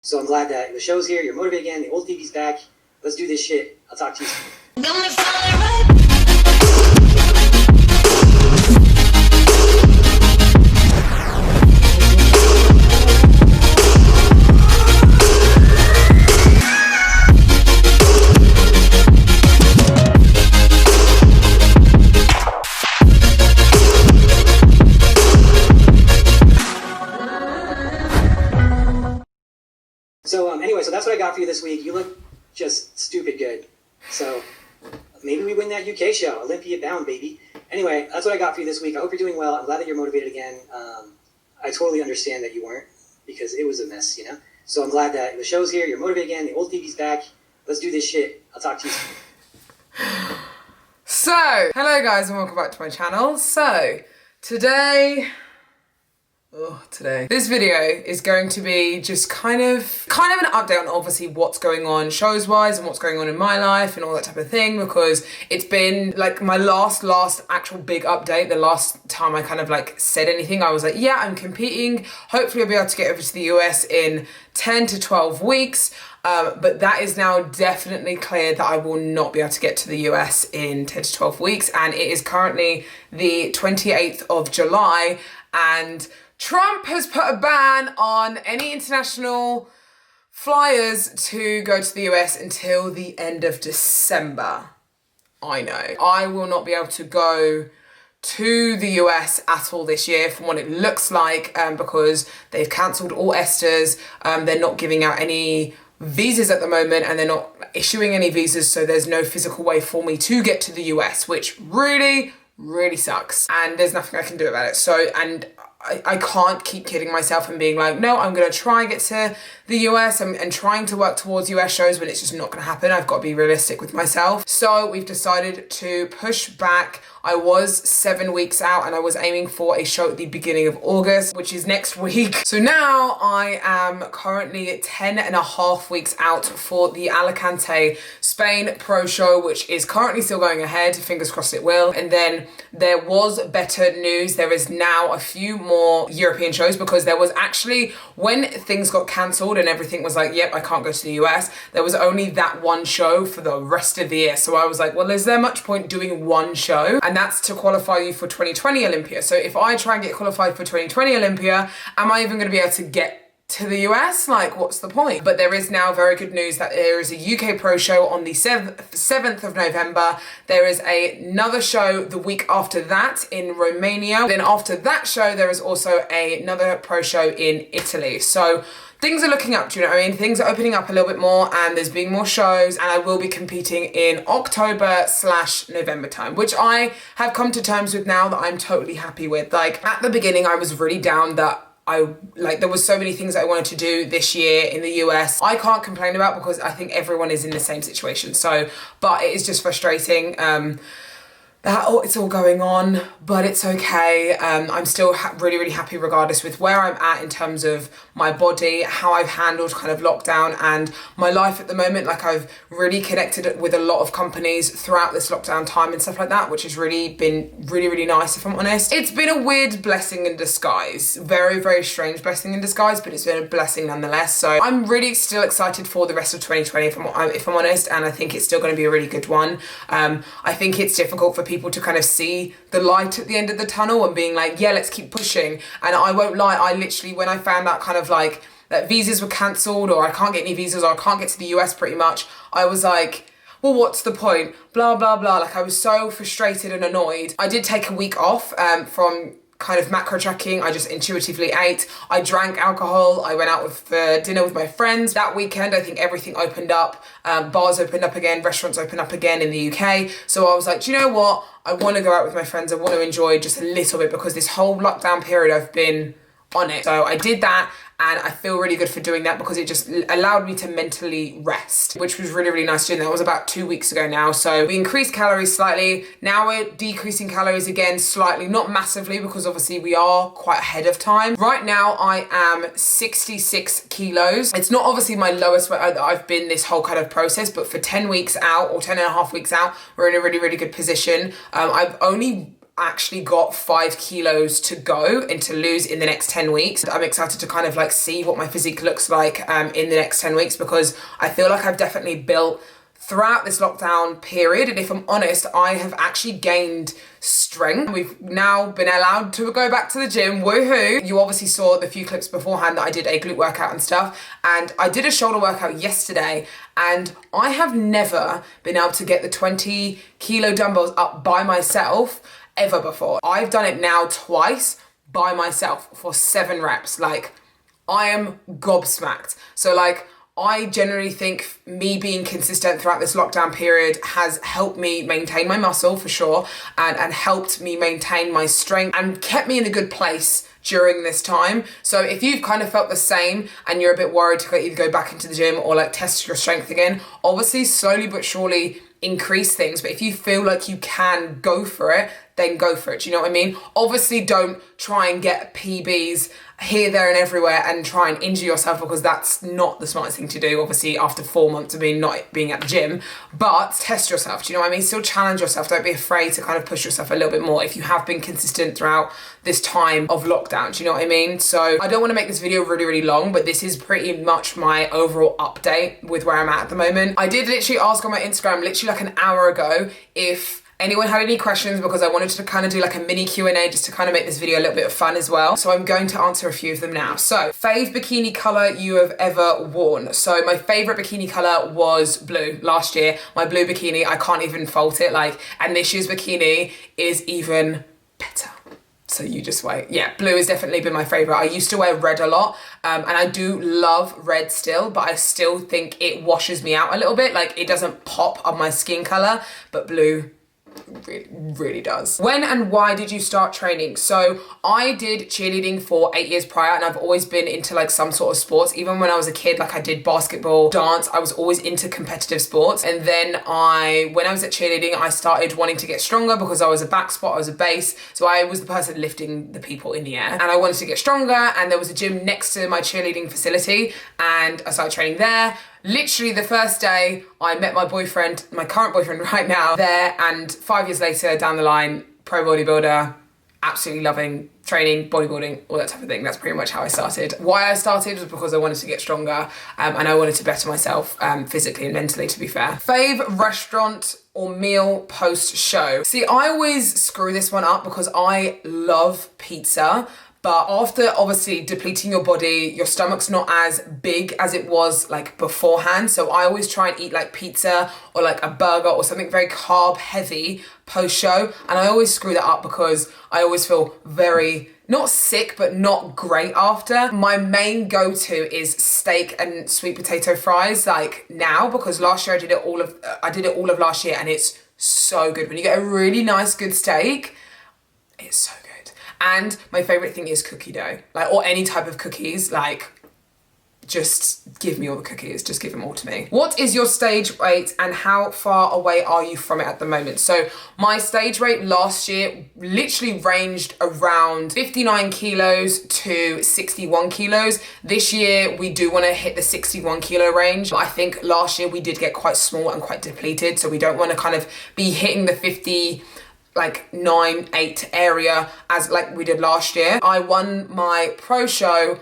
So I'm glad that the show's here, you're motivated again, the old Phoebe's back. Let's do this shit. I'll talk to you soon. Anyway, so that's what I got for you this week. You look just stupid good. So maybe we win that UK show. Olympia bound, baby. Anyway, that's what I got for you this week. I hope you're doing well. I'm glad that you're motivated again. I totally understand that you weren't because it was a mess, you know? So I'm glad that the show's here. You're motivated again. The old Phoebe's back. Let's do this shit. I'll talk to you soon. So, hello guys and welcome back to my channel. So, today, this video is going to be just kind of an update on obviously what's going on shows wise and what's going on in my life and all that type of thing, because it's been like my last actual big update. The last time I kind of like said anything, I was like, yeah, I'm competing. Hopefully I'll be able to get over to the US in 10 to 12 weeks. But that is now definitely clear that I will not be able to get to the US in 10 to 12 weeks. And it is currently the 28th of July and Trump has put a ban on any international flyers to go to the US until the end of December. I know. I will not be able to go to the US at all this year from what it looks like, because they've cancelled all ESTAs. They're not giving out any visas at the moment and they're not issuing any visas, so there's no physical way for me to get to the US, which really sucks. And there's nothing I can do about it. So, and I can't keep kidding myself and being like, no, I'm going to try and get to the US and trying to work towards US shows when it's just not going to happen. I've got to be realistic with myself. So we've decided to push back. I was 7 weeks out and I was aiming for a show at the beginning of August, which is next week. So now I am currently 10 and a half weeks out for the Alicante, Spain Pro Show, which is currently still going ahead. Fingers crossed it will. And then there was better news. There is now a few more European shows, because there was actually, when things got cancelled and everything was like, yep, I can't go to the US, there was only that one show for the rest of the year. So I was like, well, is there much point doing one show? And that's to qualify you for 2020 Olympia. So if I try and get qualified for 2020 Olympia, am I even going to be able to get to the US? Like, what's the point? But there is now very good news that there is a UK Pro Show on the 7th of November. There is another show the week after that in Romania. Then after that show, there is also another Pro Show in Italy. So things are looking up, do you know what I mean? Things are opening up a little bit more and there's being more shows, and I will be competing in October/November time, which I have come to terms with now that I'm totally happy with. Like, at the beginning, I was really down that there was so many things that I wanted to do this year in the US. I can't complain about, because I think everyone is in the same situation. So, but it is just frustrating. It's all going on, but it's okay. I'm still really happy regardless with where I'm at in terms of my body, how I've handled kind of lockdown and my life at the moment. Like, I've really connected with a lot of companies throughout this lockdown time and stuff like that, which has really been really nice, if I'm honest. It's been a weird blessing in disguise, very strange blessing in disguise, but it's been a blessing nonetheless. So I'm really still excited for the rest of 2020, if I'm honest, and I think it's still going to be a really good one. I think it's difficult for people to kind of see the light at the end of the tunnel and being like, yeah, let's keep pushing. And I won't lie, I literally, when I found out kind of like that visas were cancelled, or I can't get any visas, or I can't get to the US pretty much, I was like, well, what's the point? Blah, blah, blah. Like, I was so frustrated and annoyed. I did take a week off from kind of macro tracking. I just intuitively ate. I drank alcohol. I went out for dinner with my friends. That weekend, I think everything opened up. Bars opened up again, restaurants opened up again in the UK. So I was like, do you know what? I want to go out with my friends. I want to enjoy just a little bit, because this whole lockdown period I've been on it. So I did that, and I feel really good for doing that, because it just allowed me to mentally rest, which was really nice doing that. That was about 2 weeks ago now. So we increased calories slightly. Now we're decreasing calories again slightly, not massively, because obviously we are quite ahead of time. Right now I am 66 kilos. It's not obviously my lowest weight that I've been this whole kind of process, but for 10 weeks out, or 10 and a half weeks out, we're in a really good position. I've only actually got 5 kilos to go and to lose in the next 10 weeks. I'm excited to kind of like see what my physique looks like in the next 10 weeks, because I feel like I've definitely built throughout this lockdown period, and if I'm honest, I have actually gained strength. We've now been allowed to go back to the gym, woohoo. You obviously saw the few clips beforehand that I did a glute workout and stuff, and I did a shoulder workout yesterday, and I have never been able to get the 20 kilo dumbbells up by myself ever before. I've done it now twice by myself for 7 reps. Like, I am gobsmacked. So like, I generally think me being consistent throughout this lockdown period has helped me maintain my muscle for sure, and helped me maintain my strength and kept me in a good place during this time. So if you've kind of felt the same and you're a bit worried to either go back into the gym or like test your strength again, obviously slowly but surely increase things. But if you feel like you can go for it, then go for it. Do you know what I mean? Obviously don't try and get PBs here, there and everywhere and try and injure yourself, because that's not the smartest thing to do, obviously, after 4 months of not being at the gym. But test yourself, do you know what I mean? Still challenge yourself. Don't be afraid to kind of push yourself a little bit more if you have been consistent throughout this time of lockdown, do you know what I mean? So I don't want to make this video really, really long, but this is pretty much my overall update with where I'm at the moment. I did literally ask on my Instagram literally like an hour ago if anyone had any questions, because I wanted to kind of do like a mini Q&A just to kind of make this video a little bit of fun as well. So I'm going to answer a few of them now. So, fave bikini color you have ever worn. So my favorite bikini color was blue last year. My blue bikini, I can't even fault it. Like, and this year's bikini is even better. So you just wait. Yeah, blue has definitely been my favorite. I used to wear red a lot, and I do love red still, but I still think it washes me out a little bit. Like, it doesn't pop on my skin color, but blue really does. When and why did you start training? So I did cheerleading for 8 years prior, and I've always been into like some sort of sports. Even when I was a kid, like I did basketball, dance, I was always into competitive sports. And then when I was at cheerleading, I started wanting to get stronger because I was a back spot, I was a base. So I was the person lifting the people in the air, and I wanted to get stronger. And there was a gym next to my cheerleading facility, and I started training there. Literally the first day I met my boyfriend, my current boyfriend right now, there, and 5 years later down the line, pro bodybuilder, absolutely loving training, bodybuilding, all that type of thing. That's pretty much how I started. Why I started was because I wanted to get stronger, and I wanted to better myself physically and mentally, to be fair. Fave restaurant or meal post show. See, I always screw this one up because I love pizza. But after obviously depleting your body, your stomach's not as big as it was like beforehand. So I always try and eat like pizza or like a burger or something very carb heavy post show. And I always screw that up because I always feel very, not sick, but not great after. My main go-to is steak and sweet potato fries like now, because last year I did it all of last year, and it's so good. When you get a really nice good steak, it's so good. And my favorite thing is cookie dough, like, or any type of cookies. Like, just give me all the cookies, just give them all to me. What is your stage weight and how far away are you from it at the moment? So my stage weight last year literally ranged around 59 kilos to 61 kilos. This year we do want to hit the 61 kilo range. I think last year we did get quite small and quite depleted, so we don't want to kind of be hitting the 50 like 9-8 area as like we did last year. I won my pro show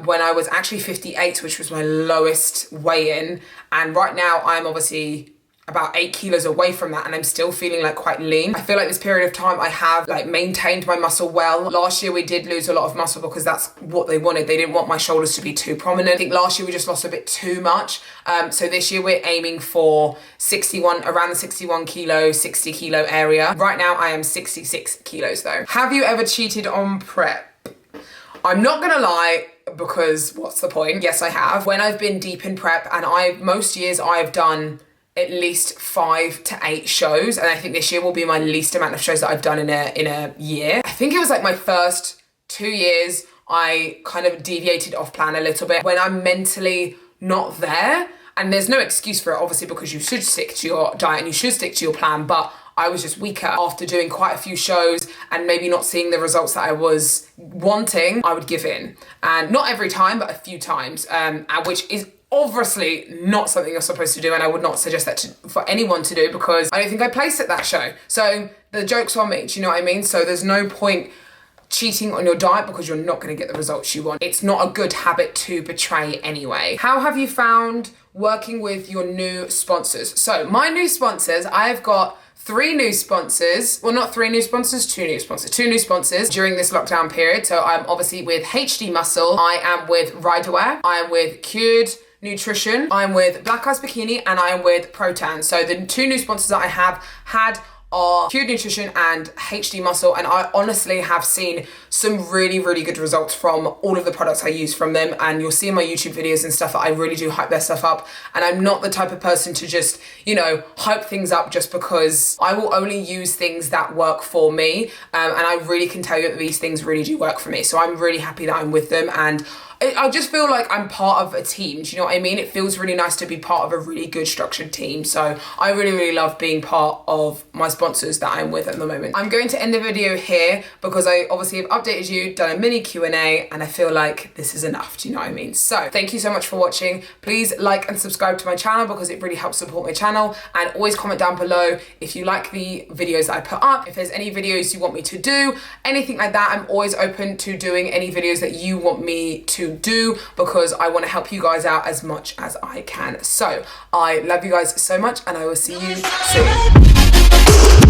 when I was actually 58, which was my lowest weigh-in, and right now I'm obviously about 8 kilos away from that, and I'm still feeling like quite lean. I feel like this period of time I have like maintained my muscle well. Last year we did lose a lot of muscle because that's what they wanted. They didn't want my shoulders to be too prominent. I think last year we just lost a bit too much. So this year we're aiming for 61, around the 61 kilo, 60 kilo area. Right now I am 66 kilos though. Have you ever cheated on prep? I'm not gonna lie, because what's the point? Yes, I have. When I've been deep in prep, and most years I've done at least 5 to 8 shows, and I think this year will be my least amount of shows that I've done in a year. I think it was like my first 2 years I kind of deviated off plan a little bit when I'm mentally not there, and there's no excuse for it obviously, because you should stick to your diet and you should stick to your plan, but I was just weaker after doing quite a few shows and maybe not seeing the results that I was wanting. I would give in, and not every time, but a few times, which is obviously not something you're supposed to do, and I would not suggest that for anyone to do, because I don't think I placed at that show. So the joke's on me, do you know what I mean? So there's no point cheating on your diet because you're not going to get the results you want. It's not a good habit to betray anyway. How have you found working with your new sponsors? So my new sponsors, I've got 3 new sponsors. Well, not 3 new sponsors, 2 new sponsors. 2 new sponsors during this lockdown period. So I'm obviously with HD Muscle. I am with RyderWear. I am with Cured Nutrition. I'm with Black Ice Bikini, and I am with Protan. So the 2 new sponsors that I have had are Cured Nutrition and HD Muscle, and I honestly have seen some really, really good results from all of the products I use from them. And you'll see in my YouTube videos and stuff that I really do hype their stuff up, and I'm not the type of person to just, you know, hype things up just because. I will only use things that work for me, and I really can tell you that these things really do work for me. So I'm really happy that I'm with them, and I just feel like I'm part of a team. Do you know what I mean? It feels really nice to be part of a really good structured team. So I really, really love being part of my sponsors that I'm with at the moment. I'm going to end the video here because I obviously have updated you, done a mini Q&A, and I feel like this is enough. Do you know what I mean? So thank you so much for watching. Please like and subscribe to my channel because it really helps support my channel, and always comment down below if you like the videos that I put up. If there's any videos you want me to do, anything like that, I'm always open to doing any videos that you want me to do because I want to help you guys out as much as I can. So I love you guys so much, and I will see you soon.